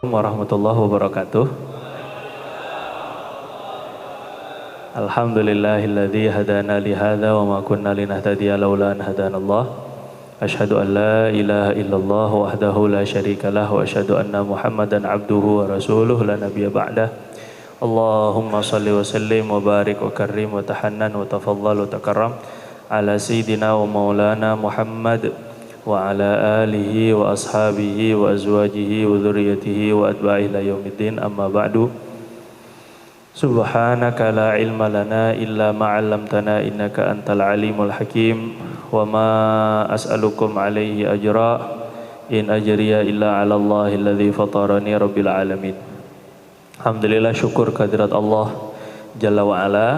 Warahmatullahi wabarakatuh. Alhamdulillahilladzi hadana li hadza wa ma kunna linahtadiya laula an hadanallah. Asyhadu an la ilaha illallah wahdahu la syarikalah wa asyhadu anna Muhammadan abduhu wa rasuluhu la nabiyya ba'dah. Allahumma shalli wa sallim wa barik wa karrim wa tahannan wa tafaddal wa takarram ala sayyidina wa maulana Muhammad wa ala alihi wa ashabihi wa azwajihi wa dzurriyyatihi wa atba'ihi ila yaumiddin, amma ba'du. Subhanaka la ilma lana illa ma 'allamtana innaka antal alimul hakim wa ma as'alukum alaihi ajra in ajriya illa 'ala Allahi alladzi fatarani rabbil alamin. Alhamdulillah, syukur kehadirat Allah Jalla wa ala.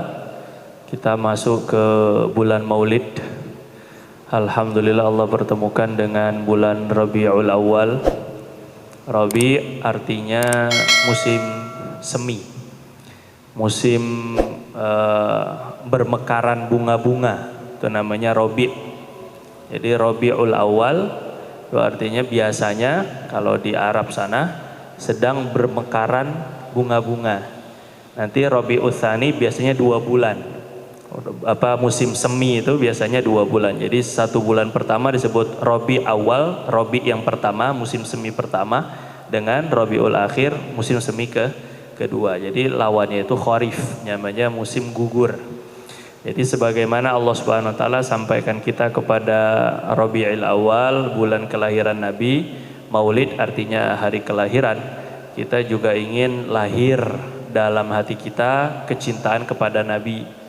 Kita masuk ke bulan Maulid. Alhamdulillah Allah pertemukan dengan bulan Rabiul Awal. Rabi artinya musim semi, musim bermekaran bunga-bunga, itu namanya Rabi. Jadi Rabiul Awal itu artinya biasanya kalau di Arab sana sedang bermekaran bunga-bunga. Nanti Rabiul Tsani biasanya 2 bulan. Musim semi itu biasanya 2 bulan. Jadi 1 bulan pertama disebut Rabi Awal, Rabi yang pertama, musim semi pertama, dengan Rabiul Akhir, musim semi kedua. Jadi lawannya itu Kharif, namanya musim gugur. Jadi sebagaimana Allah Subhanahu wa taala sampaikan kita kepada Rabiul Awal, bulan kelahiran Nabi, Maulid artinya hari kelahiran. Kita juga ingin lahir dalam hati kita kecintaan kepada Nabi.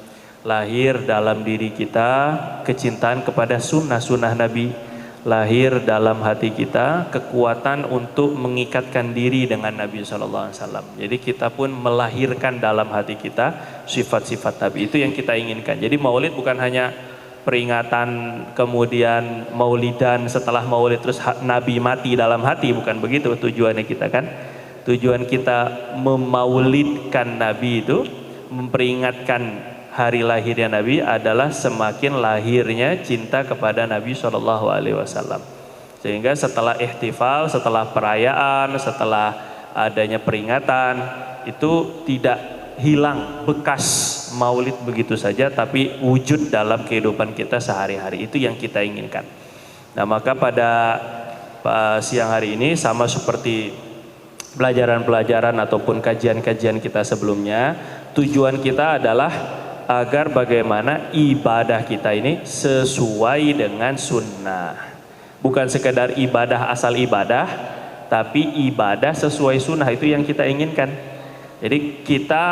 Lahir dalam diri kita kecintaan kepada sunnah-sunnah Nabi. Lahir dalam hati kita kekuatan untuk mengikatkan diri dengan Nabi SAW. Jadi kita pun melahirkan dalam hati kita sifat-sifat Nabi. Itu yang kita inginkan. Jadi Maulid bukan hanya peringatan kemudian maulidan, setelah Maulid terus Nabi mati dalam hati. Bukan begitu tujuannya kita kan. Tujuan kita memaulidkan Nabi itu, memperingatkan hari lahirnya Nabi adalah semakin lahirnya cinta kepada Nabi SAW. Sehingga setelah ihtifal, setelah perayaan, setelah adanya peringatan, itu tidak hilang bekas maulid begitu saja, tapi wujud dalam kehidupan kita sehari-hari. Itu yang kita inginkan. Nah, maka pada siang hari ini sama seperti pelajaran-pelajaran ataupun kajian-kajian kita sebelumnya, tujuan kita adalah agar bagaimana ibadah kita ini sesuai dengan sunnah. Bukan sekedar ibadah asal ibadah, tapi ibadah sesuai sunnah. Itu yang kita inginkan. Jadi kita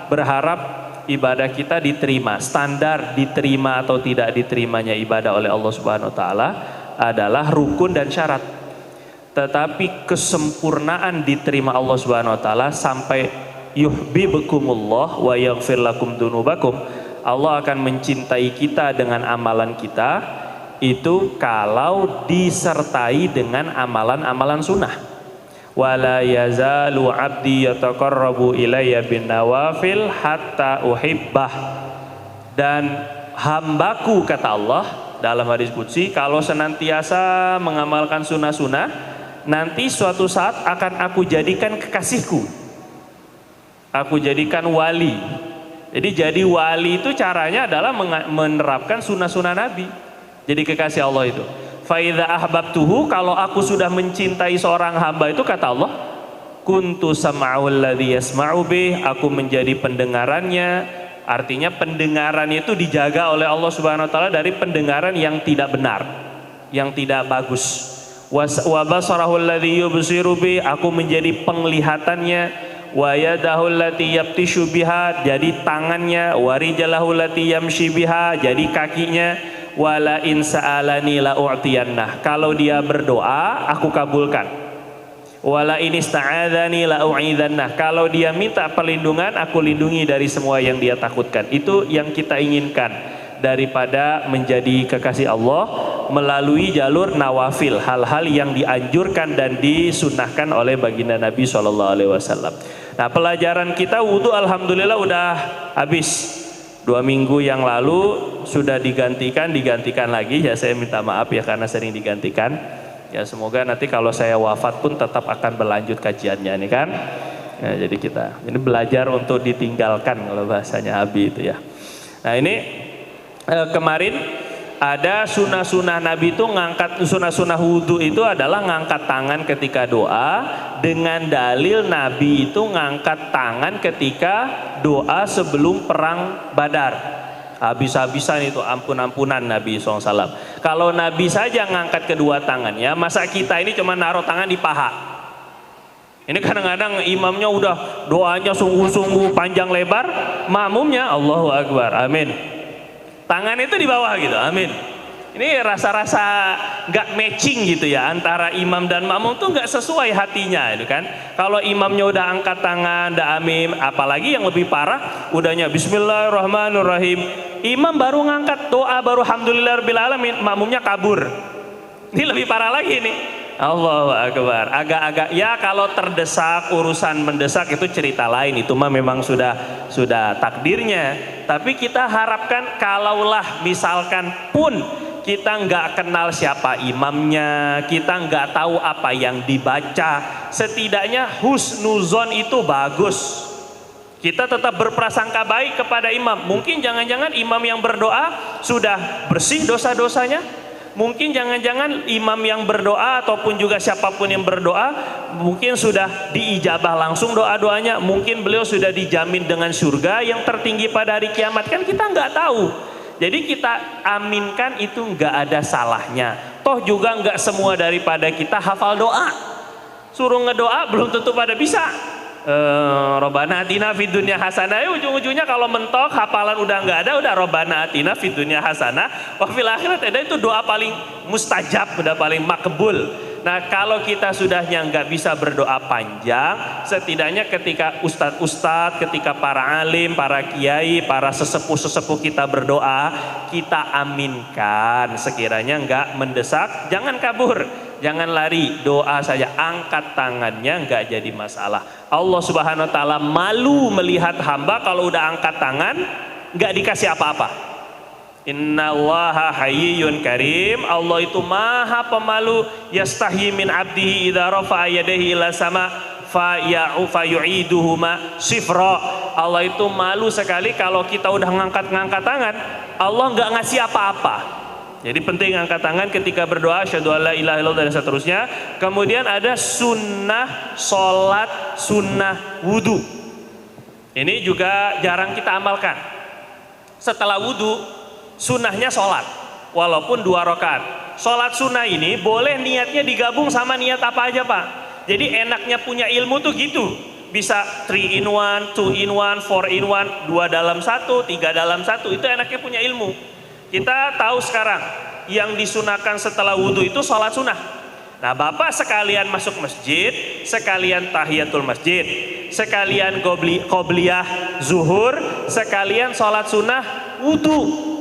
berharap ibadah kita diterima. Standar diterima atau tidak diterimanya ibadah oleh Allah Subhanahu wa taala adalah rukun dan syarat. Tetapi kesempurnaan diterima Allah Subhanahu wa taala sampai yuhibbukumullah wa yaghfir lakum dzunubakum. Allah akan mencintai kita dengan amalan kita itu kalau disertai dengan amalan-amalan sunnah. Wala yazalu 'abdi yataqarrabu ilayya bin nawafil hatta uhibbah. Dan hambaku, kata Allah dalam hadis qudsi, kalau senantiasa mengamalkan sunnah-sunnah, nanti suatu saat akan aku jadikan kekasihku. Aku jadikan wali. Jadi jadi wali itu caranya adalah menerapkan sunnah-sunnah Nabi. Jadi kekasih Allah itu. Fa idza ahbabtuhu, kalau aku sudah mencintai seorang hamba itu, kata Allah, kuntu sam'ul ladzi yasma'u bih, aku menjadi pendengarannya. Artinya pendengaran itu dijaga oleh Allah Subhanahu wa taala dari pendengaran yang tidak benar, yang tidak bagus. Wa basarahul ladzi yubsiru bih, aku menjadi penglihatannya. Wa yadahu allati yabtishu biha, jadi tangannya. Wa rijalahu allati yamshi biha, jadi kakinya. Wala in sa'alani la u'tiyannah, kalau dia berdoa aku kabulkan. Wala in ista'adzani la u'idannah, kalau dia minta perlindungan aku lindungi dari semua yang dia takutkan. Itu yang kita inginkan daripada menjadi kekasih Allah melalui jalur nawafil, hal-hal yang dianjurkan dan disunnahkan oleh baginda Nabi SAW. Nah, pelajaran kita wudhu alhamdulillah udah habis. 2 minggu yang lalu sudah digantikan lagi, ya saya minta maaf ya karena sering digantikan. Ya semoga nanti kalau saya wafat pun tetap akan berlanjut kajiannya ini kan. Ya, jadi kita ini belajar untuk ditinggalkan kalau bahasanya Abi itu ya. Nah ini kemarin ada sunnah-sunnah Nabi itu ngangkat, sunnah-sunnah wudhu itu adalah ngangkat tangan ketika doa, dengan dalil Nabi itu ngangkat tangan ketika doa sebelum perang Badar. Habis-habisan itu ampun-ampunan Nabi SAW. Kalau Nabi saja ngangkat kedua tangannya, masa kita ini cuma naruh tangan di paha? Ini kadang-kadang imamnya udah doanya sungguh-sungguh panjang lebar, makmumnya Allahu Akbar, amin. Tangan itu di bawah gitu, amin. Ini rasa-rasa gak matching gitu ya, antara imam dan makmum tuh gak sesuai hatinya itu kan. Kalau imamnya udah angkat tangan, udah amin, apalagi yang lebih parah udahnya bismillahirrahmanirrahim, imam baru ngangkat doa, baru alhamdulillahirrahmanirrahim, makmumnya kabur. Ini lebih parah lagi nih. Allahu Akbar. Agak-agak ya, kalau terdesak, urusan mendesak itu cerita lain, itu mah memang sudah takdirnya. Tapi kita harapkan kalaulah misalkan pun kita nggak kenal siapa imamnya, kita nggak tahu apa yang dibaca, setidaknya husnuzon itu bagus. Kita tetap berprasangka baik kepada imam. Mungkin jangan-jangan imam yang berdoa sudah bersih dosa-dosanya. Mungkin jangan-jangan imam yang berdoa ataupun juga siapapun yang berdoa mungkin sudah diijabah langsung doa-doanya. Mungkin beliau sudah dijamin dengan surga yang tertinggi pada hari kiamat. Kan kita nggak tahu. Jadi kita aminkan itu nggak ada salahnya. Toh juga nggak semua daripada kita hafal doa. Suruh ngedoa belum tentu pada bisa. Robbana atina fid dunya hasanah, ujung-ujungnya kalau mentok hafalan udah nggak ada, udah Robbana atina fid dunya hasanah wa fil akhirat ada, itu doa paling mustajab, udah paling makbul. Nah kalau kita sudahnya nggak bisa berdoa panjang, setidaknya ketika ustadz-ustadz, ketika para alim, para kiai, para sesepuh-sesepuh kita berdoa, kita aminkan, sekiranya nggak mendesak, jangan kabur, jangan lari, doa saja, angkat tangannya, nggak jadi masalah. Allah Subhanahu wa taala malu melihat hamba kalau udah angkat tangan nggak dikasih apa-apa. Innallaha hayyun karim, Allah itu maha pemalu, yastahyi min abdihi idza rafa'a yadayhi ila sama fayu'iduhuma sifra. Allah itu malu sekali kalau kita udah ngangkat-ngangkat tangan, Allah nggak ngasih apa-apa. Jadi penting angkat tangan ketika berdoa, asyhadu alla ilaha illallah dan seterusnya. Kemudian ada sunnah sholat, sunnah wudhu. Ini juga jarang kita amalkan. Setelah wudhu, sunnahnya sholat, walaupun 2 rakaat. Sholat sunnah ini boleh niatnya digabung sama niat apa aja Pak. Jadi enaknya punya ilmu tuh gitu. Bisa 3 in 1, 2 in 1, 4 in 1, 2 dalam 1, 3 dalam 1. Itu enaknya punya ilmu. Kita tahu sekarang yang disunahkan setelah wudhu itu sholat sunnah. Nah Bapak sekalian masuk masjid, sekalian tahiyatul masjid, sekalian qobliyah zuhur, sekalian sholat sunnah wudhu.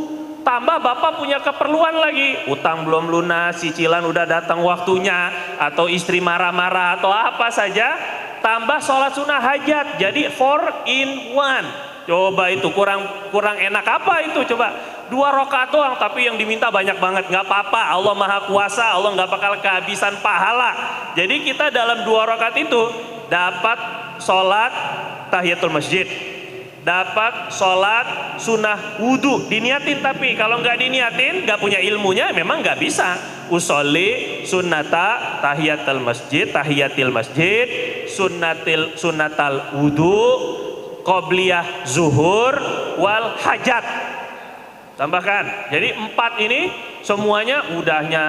Tambah Bapak punya keperluan lagi, utang belum lunas, cicilan udah datang waktunya, atau istri marah-marah atau apa saja, tambah sholat sunnah hajat, jadi 4 in 1. Coba itu kurang enak apa itu, coba 2 rakaat doang tapi yang diminta banyak banget. Nggak apa-apa, Allah maha kuasa, Allah nggak bakal kehabisan pahala. Jadi kita dalam 2 rakaat itu dapat sholat tahiyatul masjid, dapat sholat sunnah wudhu, diniatin. Tapi kalau nggak diniatin, nggak punya ilmunya, memang nggak bisa. Usolli sunnata tahiyatul masjid, sunnatal wudhu, qobliyah zuhur wal hajat. Tambahkan, jadi 4 ini semuanya udahnya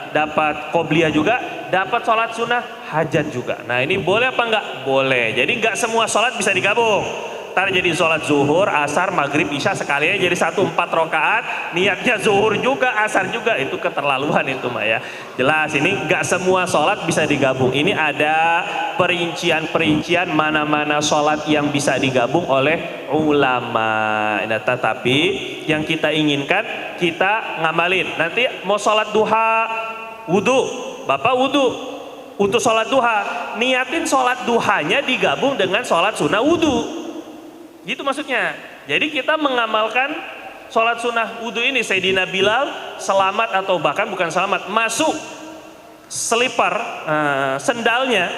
dapat qobliyah juga, dapat sholat sunnah hajat juga. Nah ini boleh apa enggak? Boleh. Jadi enggak semua sholat bisa digabung. Ntar jadi sholat zuhur, asar, maghrib, isya sekalian jadi 1 4 rakaat, niatnya zuhur juga, asar juga, itu keterlaluan itu mah ya. Jelas ini enggak semua sholat bisa digabung. Ini ada perincian-perincian mana-mana sholat yang bisa digabung oleh ulama. Nah, tetapi yang kita inginkan kita ngamalin. Nanti mau sholat duha, wudhu, Bapak wudhu, untuk sholat duha, niatin sholat duhanya digabung dengan sholat sunnah wudhu. Gitu maksudnya. Jadi kita mengamalkan sholat sunnah wudhu ini. Sayyidina Bilal selamat, atau bahkan bukan selamat, masuk selipar, sendalnya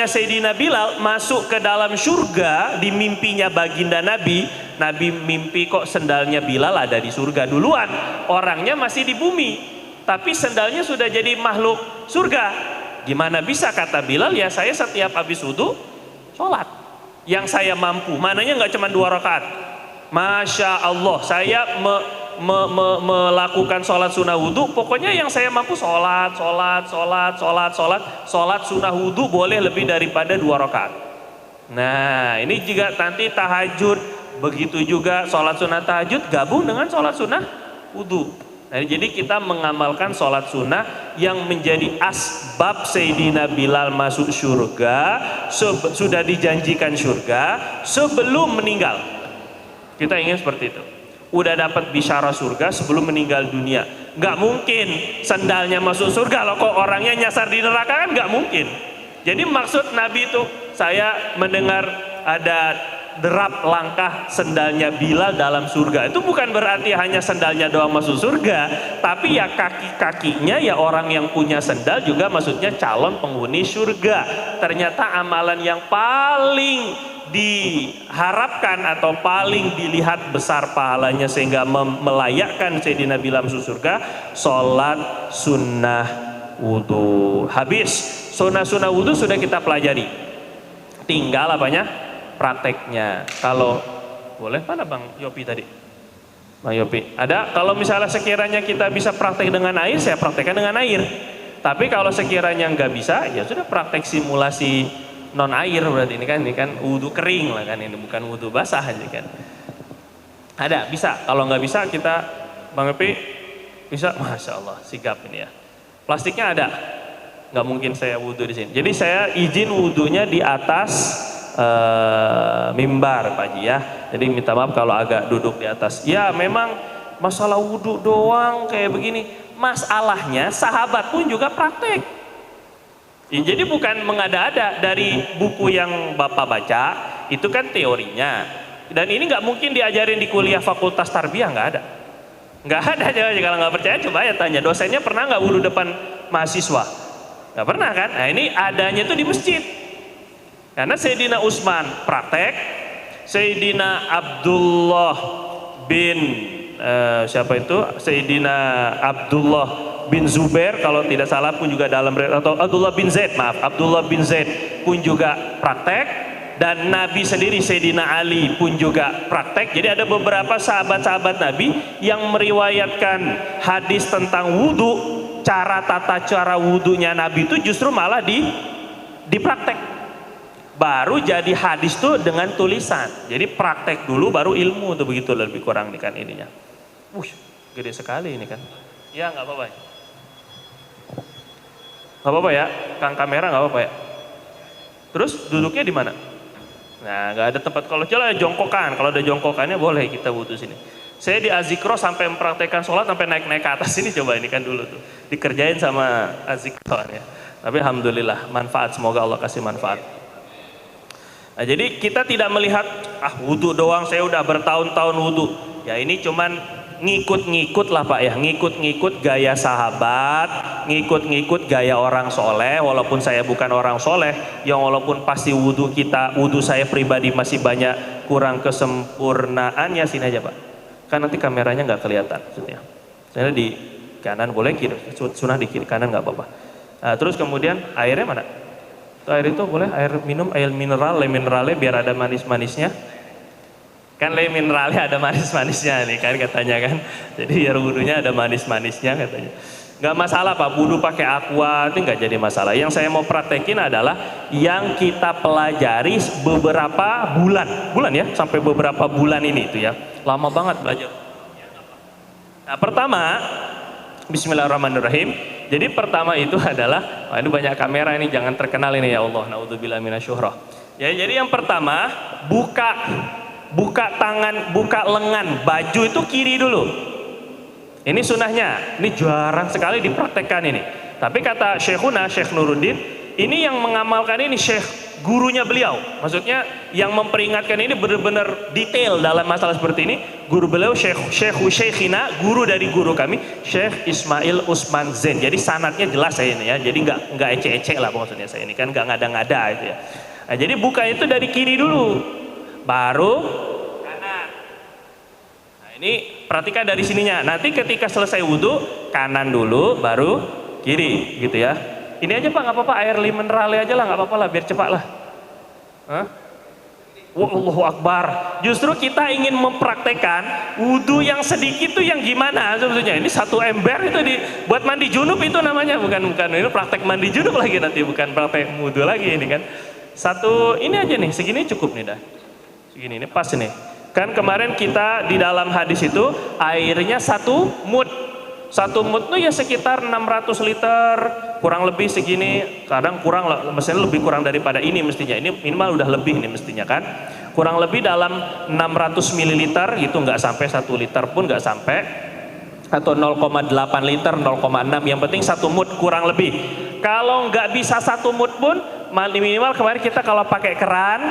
Sayyidina Bilal masuk ke dalam surga di mimpinya baginda Nabi. Nabi mimpi kok sendalnya Bilal ada di surga duluan, orangnya masih di bumi, tapi sendalnya sudah jadi makhluk surga. Gimana bisa, kata Bilal, ya saya setiap habis wudhu sholat, yang saya mampu, mananya nggak cuma 2 rakaat. Masya Allah, saya melakukan sholat sunnah wudhu, pokoknya yang saya mampu sholat sunnah wudhu boleh lebih daripada 2 rakaat. Nah ini juga nanti tahajud, begitu juga sholat sunnah tahajud gabung dengan sholat sunnah wudhu. Nah, jadi kita mengamalkan sholat sunnah yang menjadi asbab Sayyidina Bilal masuk surga, sudah dijanjikan surga sebelum meninggal. Kita ingin seperti itu. Udah dapat bisyara surga sebelum meninggal dunia. Nggak mungkin sendalnya masuk surga loh, kok orangnya nyasar di neraka, kan nggak mungkin. Jadi maksud Nabi itu, saya mendengar ada derap langkah sendalnya Bilal dalam surga. Itu bukan berarti hanya sendalnya doang masuk surga, tapi ya kaki-kakinya ya orang yang punya sendal juga maksudnya calon penghuni surga. Ternyata amalan yang paling diharapkan atau paling dilihat besar pahalanya sehingga melayakkan Sayyidina Bilal masuk surga, sholat sunnah wudhu. Habis sunnah wudhu sudah kita pelajari, tinggal apanya? Prakteknya. Kalau boleh, mana Bang Yopi tadi? Bang Yopi ada. Kalau misalnya sekiranya kita bisa praktek dengan air, saya praktekkan dengan air. Tapi kalau sekiranya nggak bisa, ya sudah praktek simulasi non air. Berarti ini kan wudhu kering lah kan, ini bukan wudhu basah aja kan. Ada, bisa. Kalau nggak bisa kita, Bang Yopi bisa. Masya Allah, sigap ini ya. Plastiknya ada. Nggak mungkin saya wudhu di sini. Jadi saya izin wudhunya di atas mimbar Pak Haji ya. Jadi minta maaf kalau agak duduk di atas. Ya memang masalah wudhu doang kayak begini. Masalahnya sahabat pun juga praktek. Ya, jadi bukan mengada-ada dari buku yang Bapak baca, itu kan teorinya. Dan ini nggak mungkin diajarin di kuliah fakultas tarbiyah, nggak ada. Nggak ada. Kalau nggak percaya coba ya tanya dosennya, pernah nggak wudhu depan mahasiswa? Nggak pernah kan? Nah ini adanya itu di masjid. Karena Sayyidina Utsman praktek, Sayyidina Abdullah bin siapa itu? Sayyidina Abdullah bin Zubair kalau tidak salah pun juga dalam, atau Abdullah bin Zaid, maaf, Abdullah bin Zaid pun juga praktek, dan Nabi sendiri Sayyidina Ali pun juga praktek. Jadi ada beberapa sahabat-sahabat Nabi yang meriwayatkan hadis tentang wudhu, tata cara wudhunya Nabi itu justru malah dipraktek. Baru jadi hadis tuh dengan tulisan. Jadi praktek dulu baru ilmu tuh, begitu lebih kurang nih kan ininya. Gede sekali ini kan. Ya nggak apa-apa. Nggak apa-apa ya, Kang kamera nggak apa-apa ya. Terus duduknya di mana? Nah nggak ada tempat. Kalau jalan jongkokan, kalau ada jongkokannya boleh kita wudhu sini. Saya di Azikro sampai mempraktekkan sholat sampai naik-naik ke atas ini, coba ini kan dulu tuh dikerjain sama Azikro ya. Tapi alhamdulillah manfaat, semoga Allah kasih manfaat. Nah, jadi kita tidak melihat wudhu doang, saya udah bertahun-tahun wudhu. Ya ini cuman ngikut-ngikut lah Pak ya, ngikut-ngikut gaya sahabat, ngikut-ngikut gaya orang soleh. Walaupun saya bukan orang soleh, yang walaupun pasti wudhu saya pribadi masih banyak kurang kesempurnaan, ya sini aja Pak. Kan nanti kameranya nggak kelihatan maksudnya. Saya di kanan boleh, kiri, sunnah di kiri kanan nggak apa-apa. Nah, terus kemudian airnya mana? Air itu boleh, air minum, air mineral, le mineralnya biar ada manis-manisnya. Kan le mineralnya ada manis-manisnya nih kan katanya kan. Jadi biar wudhunya ada manis-manisnya katanya. Nggak masalah Pak, wudhu pakai aqua itu nggak jadi masalah. Yang saya mau praktekin adalah yang kita pelajari beberapa bulan ya, sampai beberapa bulan ini itu ya. Lama banget belajar. Nah pertama, Bismillahirrahmanirrahim. Jadi pertama itu adalah, ini banyak kamera ini, jangan terkenal ini ya Allah, naudzubillah minasyuhrah. Ya, jadi yang pertama buka tangan, buka lengan baju itu kiri dulu. Ini sunnahnya, ini jarang sekali dipraktekkan ini. Tapi kata Syekhuna, Syekh Nuruddin, ini yang mengamalkan ini Syekh gurunya beliau. Maksudnya yang memperingatkan ini benar-benar detail dalam masalah seperti ini. Guru beliau Syekhina, guru dari guru kami, Syekh Ismail Usman Zain. Jadi sanadnya jelas saya ini ya. Jadi nggak ecek-ecek lah maksudnya saya ini kan nggak ngada-ngada itu ya. Nah, jadi buka itu dari kiri dulu, baru kanan. Nah, ini perhatikan dari sininya. Nanti ketika selesai wudhu, kanan dulu, baru kiri, gitu ya. Ini aja Pak, nggak apa-apa, air mineral aja lah, nggak apa-apa lah, biar cepat lah. Hah? Wallahu Akbar. Justru kita ingin mempraktekkan wudhu yang sedikit itu yang gimana sebetulnya. Ini satu ember itu buat mandi junub itu namanya, bukan ini praktek mandi junub lagi nanti, bukan praktek wudhu lagi ini kan. Satu ini aja nih, segini cukup nih dah. Segini ini pas nih. Kan kemarin kita di dalam hadis itu airnya satu mud. Satu mud tuh ya sekitar 600 liter, kurang lebih segini. Kadang kurang, mestinya lebih kurang daripada ini mestinya. Ini minimal udah lebih ini mestinya kan. Kurang lebih dalam 600 ml gitu, nggak sampai 1 liter pun nggak sampai. Atau 0,8 liter, 0,6, yang penting 1 mud kurang lebih. Kalau nggak bisa 1 mud pun minimal kemarin kita kalau pakai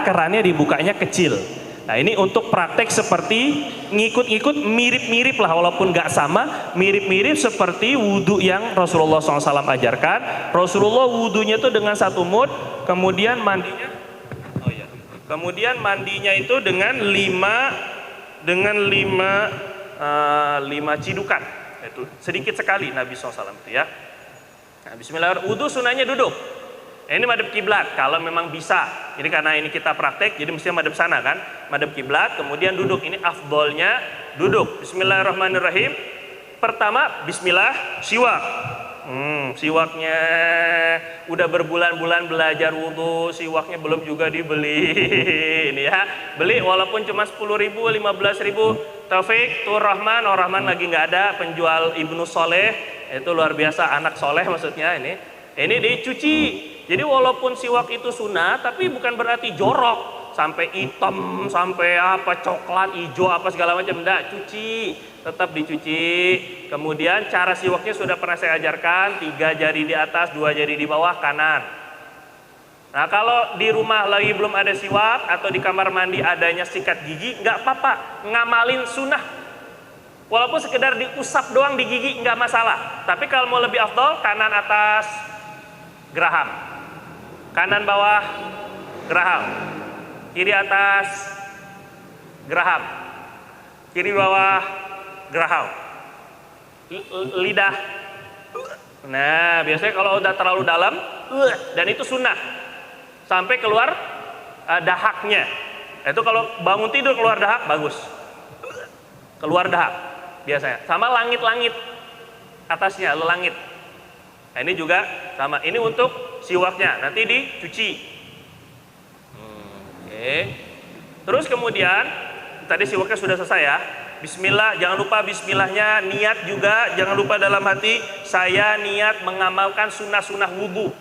kerannya dibukanya kecil. Nah ini untuk praktek seperti ngikut-ngikut mirip-mirip lah, walaupun nggak sama, mirip-mirip seperti wudhu yang Rasulullah SAW ajarkan. Rasulullah wudhunya itu dengan 1 mud, kemudian mandinya itu dengan 5 cidukan. Itu sedikit sekali Nabi SAW itu ya. Nah, bismillahirrahmanirrahim. Wudhu sunahnya duduk. Ini madhab kiblat kalau memang bisa. Jadi karena ini kita praktek, jadi mestinya madhab sana kan, madhab kiblat. Kemudian duduk, ini afdolnya duduk. Bismillahirrahmanirrahim. Pertama Bismillah, siwak. Siwaknya udah berbulan-bulan belajar wudhu, siwaknya belum juga dibeli. Ini ya, beli walaupun cuma 10.000, 15.000. Taufik, Tur Rahman, Rahman lagi nggak ada, penjual Ibnu Soleh, itu luar biasa, anak soleh maksudnya ini. Ini dicuci. Jadi walaupun siwak itu sunnah, tapi bukan berarti jorok sampai hitam, sampai apa coklat, hijau apa segala macam. Enggak, cuci, tetap dicuci. Kemudian cara siwaknya sudah pernah saya ajarkan, 3 jari di atas, 2 jari di bawah kanan. Nah kalau di rumah lagi belum ada siwak atau di kamar mandi adanya sikat gigi, nggak apa-apa, ngamalin sunnah. Walaupun sekedar diusap doang di gigi nggak masalah. Tapi kalau mau lebih afdol, kanan atas geraham, kanan bawah geraham, kiri atas geraham, kiri bawah geraham, lidah. Nah biasanya kalau udah terlalu dalam, dan itu sunnah, sampai keluar dahaknya. Itu kalau bangun tidur keluar dahak bagus, keluar dahak biasanya. Sama langit-langit atasnya, langit. Nah, ini juga sama. Ini untuk siwaknya, nanti dicuci. Oke. Terus kemudian tadi siwaknya sudah selesai ya. Bismillah, jangan lupa bismillahnya, niat juga jangan lupa dalam hati, saya niat mengamalkan sunnah-sunnah wudhu,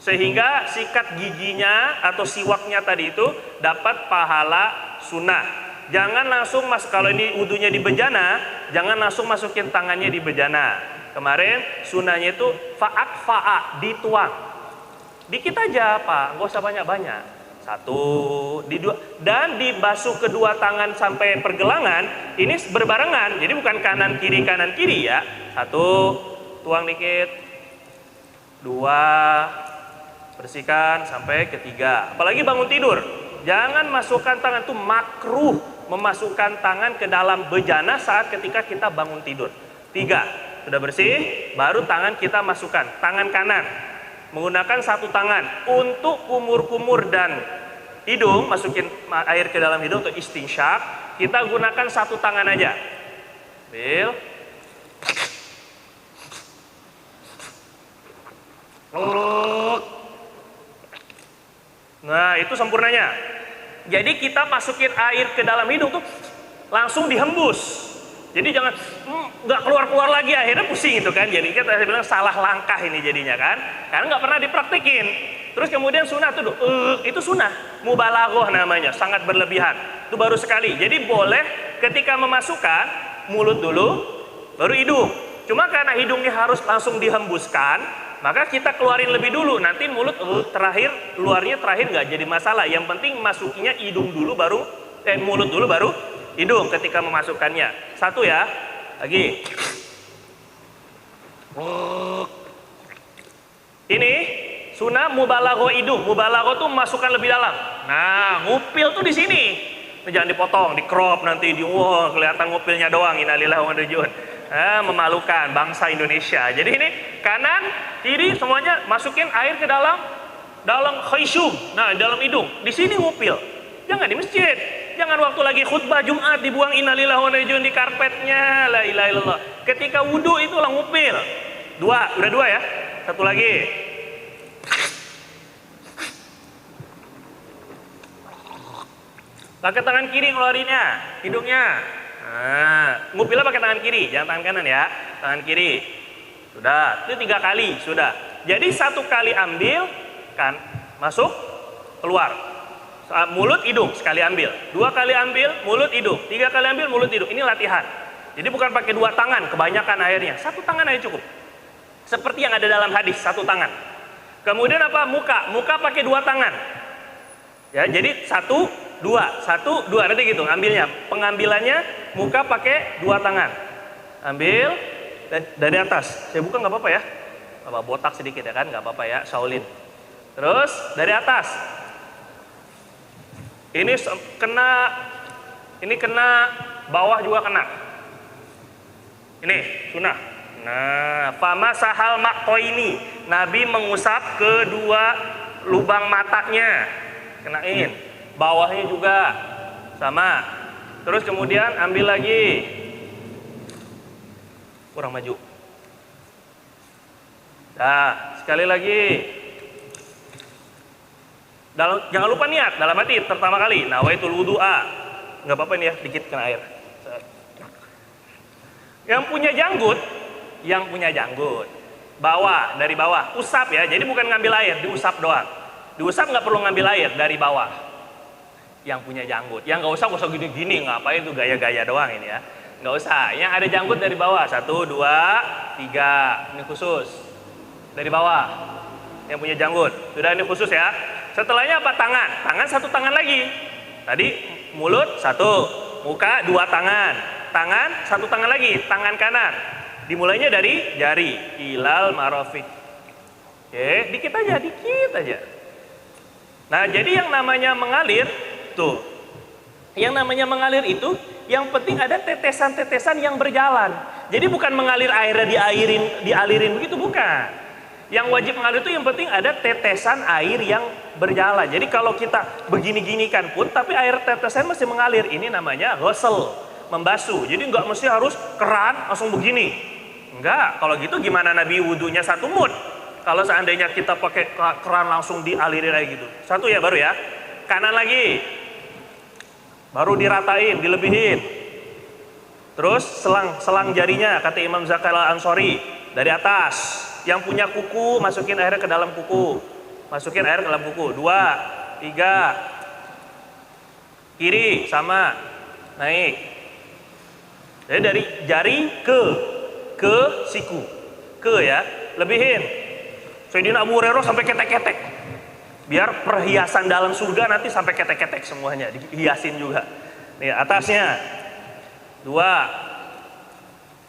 sehingga sikat giginya atau siwaknya tadi itu dapat pahala sunnah. Jangan langsung kalau ini wudhunya di bejana, jangan langsung masukin tangannya di bejana. Kemarin sunnahnya itu fa'a, dituang. Dikit aja Pak, nggak usah banyak-banyak. 1, 2, dan dibasuh kedua tangan sampai pergelangan. Ini berbarengan, jadi bukan kanan kiri ya. 1, tuang dikit. 2, bersihkan sampai 3. Apalagi bangun tidur, jangan masukkan tangan, itu makruh memasukkan tangan ke dalam bejana saat ketika kita bangun tidur. 3, sudah bersih, baru tangan kita masukkan, tangan kanan menggunakan 1 tangan untuk kumur-kumur dan hidung, masukin air ke dalam hidung untuk istinsyak, kita gunakan 1 tangan aja. Bil. Nah itu sempurnanya. Jadi kita masukin air ke dalam hidung tuh langsung dihembus. Jadi jangan nggak keluar-keluar lagi, akhirnya pusing itu kan. Jadi kita bilang salah langkah ini jadinya kan, karena nggak pernah dipraktekin. Terus kemudian sunnah tuh, itu sunnah mubalaghah namanya, sangat berlebihan. Itu baru sekali. Jadi boleh ketika memasukkan mulut dulu, baru hidung. Cuma karena hidungnya harus langsung dihembuskan, maka kita keluarin lebih dulu. Nanti mulut terakhir, luarnya terakhir nggak jadi masalah. Yang penting masukinya hidung dulu baru, mulut dulu baru hidung ketika memasukkannya. Satu ya, lagi. Ini sunnah mubalagho hidung. Mubalagho tuh masukkan lebih dalam. Nah, ngupil tuh di sini. Jangan dipotong, di crop nanti wah kelihatan ngupilnya doang. Innalillahi wa inna ilaihi raji'un. Memalukan bangsa Indonesia. Jadi ini kanan, kiri semuanya masukin air ke dalam khaysum. Nah, dalam hidung. Di sini ngupil. Jangan di masjid. Jangan waktu lagi khutbah Jumat dibuang innalillahi wa inna ilaihi raji'un di karpetnya. La ilaha illallah. Ketika wudu itu lah ngupil. Udah dua ya. Satu lagi. Pakai tangan kiri ngeluarinnya, hidungnya. Nah, ngupilnya pakai tangan kiri, jangan tangan kanan ya. Tangan kiri. Sudah, itu 3 kali, sudah. Jadi 1 kali ambil, kan, masuk, keluar. Mulut, hidung, sekali ambil. 2 kali ambil, mulut, hidung. 3 kali ambil, mulut, hidung. Ini latihan. Jadi bukan pakai 2 tangan, kebanyakan airnya. 1 tangan aja cukup. Seperti yang ada dalam hadis, 1 tangan. Kemudian apa? Muka pakai 2 tangan. Ya, jadi 1, 2 nanti gitu ambilnya. Pengambilannya muka pakai 2 tangan. Ambil dari atas. Saya buka nggak apa-apa ya. Apa botak sedikit ya kan, nggak apa-apa ya, Shaolin. Terus dari atas. Ini kena bawah juga kena. Ini sunnah. Nah, fama sahal ini Nabi mengusap kedua lubang matanya. Kenain. Bawahnya juga sama. Terus kemudian ambil lagi. Kurang maju. Nah, sekali lagi. Jangan lupa niat dalam hati pertama kali. Nawaitul wudu'a. Enggak apa-apa nih ya, dikit kena air. Yang punya janggut, dari bawah, usap ya. Jadi bukan ngambil air, diusap doang. Diusap nggak perlu ngambil air dari bawah. Yang punya janggut, yang nggak usah gini-gini, ngapain tuh gaya-gaya doang ini ya. Nggak usah. Yang ada janggut dari bawah, 1, 2, 3. Ini khusus dari bawah. Yang punya janggut, sudah ini khusus ya. Setelahnya apa? Tangan 1 tangan lagi. Tadi mulut 1, muka 2 tangan. Tangan 1 tangan lagi, tangan kanan. Dimulainya dari jari, ilal marafiq. Oke, dikit aja. Nah, jadi yang namanya mengalir tuh. Yang namanya mengalir itu yang penting ada tetesan-tetesan yang berjalan. Jadi bukan mengalir airnya dialirin begitu, bukan. Yang wajib mengalir itu yang penting ada tetesan air yang berjalan. Jadi kalau kita begini-ginikan pun tapi air tetesan masih mengalir. Ini namanya ghusl, membasuh. Jadi enggak mesti harus keran langsung begini. Enggak, kalau gitu gimana Nabi wudunya 1 mud? Kalau seandainya kita pakai keran langsung dialirin aja gitu. 1 ya baru ya. Kanan lagi. Baru diratain, dilebihin. Terus selang jarinya kata Imam Zakal Al-Ansori dari atas. Yang punya kuku masukin airnya ke dalam kuku. 2, 3. Kiri sama. Naik. Jadi dari jari ke siku. Ya, lebihin. Sayyidina Abu Hurairah sampai ketek-ketek. Biar perhiasan dalam surga nanti sampai ketek-ketek semuanya, dihiasin juga. Nih atasnya. 2,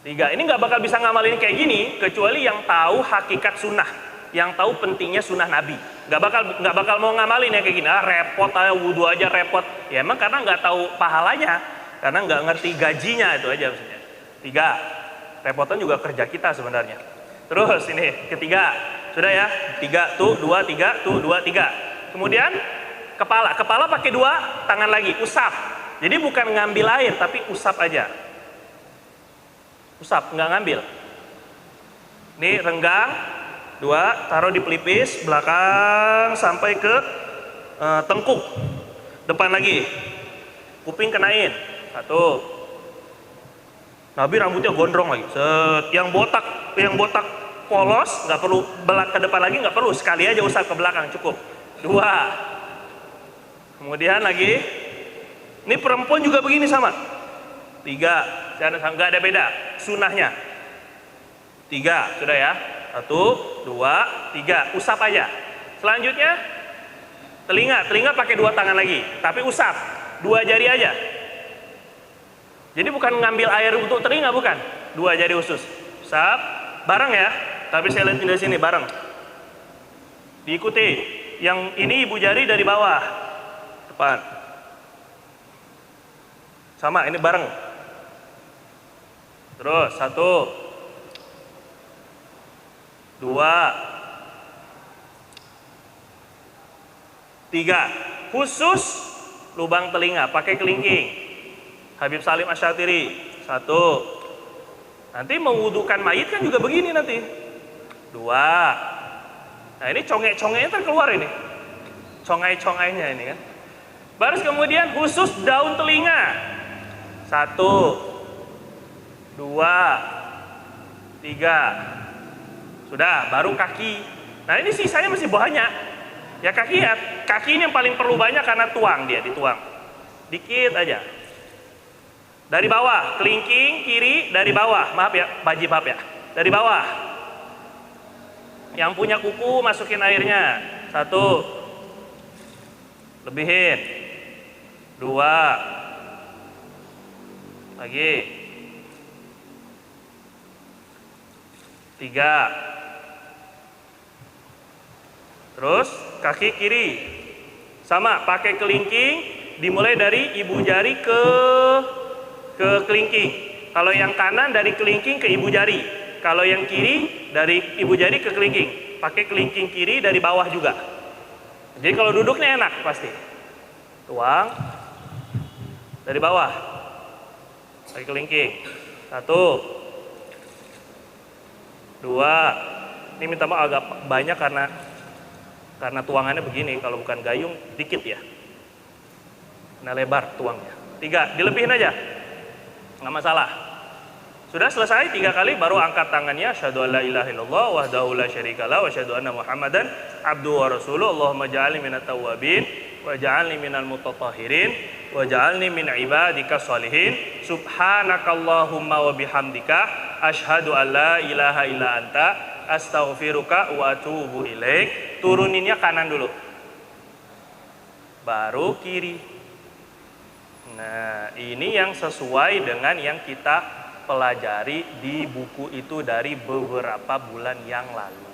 3. Ini nggak bakal bisa ngamalin kayak gini kecuali yang tahu hakikat sunnah, yang tahu pentingnya sunnah Nabi. Nggak bakal mau ngamalin ya kayak gini. Repot aja, wudhu aja repot. Ya emang karena nggak tahu pahalanya, karena nggak ngerti gajinya, itu aja maksudnya. 3. Repotan juga kerja kita sebenarnya. Terus ini ketiga. Sudah ya, 3 tuh, 2, 3 tuh, 2, 3. Kemudian kepala pakai 2 tangan lagi, usap. Jadi bukan ngambil air tapi usap aja. Usap, nggak ngambil. Ini renggang 2, taruh di pelipis belakang sampai ke tengkuk. Depan lagi. Kuping kenain. 1. Nabi rambutnya gondrong lagi. Yang botak polos, nggak perlu belak ke depan lagi, nggak perlu, sekali aja usap ke belakang cukup. 2. Kemudian lagi, ini perempuan juga begini sama. 3, nggak ada beda sunnahnya. 3, sudah ya. 1, 2, 3. Usap aja. Selanjutnya telinga pakai 2 tangan lagi, tapi usap 2 jari aja. Jadi bukan ngambil air untuk telinga, bukan. 2 jari khusus. Usap bareng ya. Tapi saya lihat di sini bareng. Diikuti. Yang ini ibu jari dari bawah depan. Sama, ini bareng. Terus 1, 2, 3. Khusus lubang telinga pakai kelingking. Habib Salim Asy-Syatiri. 1. Nanti mewudukan mayit kan juga begini nanti. 2. Nah ini congek-congeknya terkeluar ini. Congai-congainya ini kan. Baru kemudian khusus daun telinga. 1, 2, 3. Sudah, baru kaki. Nah ini sisanya masih banyak. Ya kaki ini yang paling perlu banyak karena dituang. Dikit aja. Dari bawah, kelingking kiri dari bawah. Maaf ya, maaf ya. Dari bawah. Yang punya kuku masukin airnya. 1. Lebihin. 2. Lagi. 3. Terus kaki kiri. Sama, pakai kelingking, dimulai dari ibu jari ke kelingking. Kalau yang kanan dari kelingking ke ibu jari. Kalau yang kiri dari ibu jari ke kelingking. Pakai kelingking kiri dari bawah juga. Jadi kalau duduknya enak pasti. Tuang dari bawah. Pakai kelingking. 1, 2. Ini minta maaf agak banyak karena tuangannya begini. Kalau bukan gayung dikit ya. Nah lebar tuangnya. 3, dilebihin aja. Nggak masalah. Sudah selesai 3 kali baru angkat tangannya. Asyhadu an la ilaha illallah wahdahu la syarikalah wa asyhadu anna Muhammadan abduhu wa rasuluh. Allahumma ja'alni minat tawwabin wa ja'alni minal mutatahhirin wa ja'alni min ibadika sholihin. Subhanakallahumma wa bihamdika asyhadu an la ilaha illa anta astaghfiruka wa atubu ilaik. Turuninnya kanan dulu. Baru kiri. Nah, ini yang sesuai dengan yang kita pelajari di buku itu dari beberapa bulan yang lalu.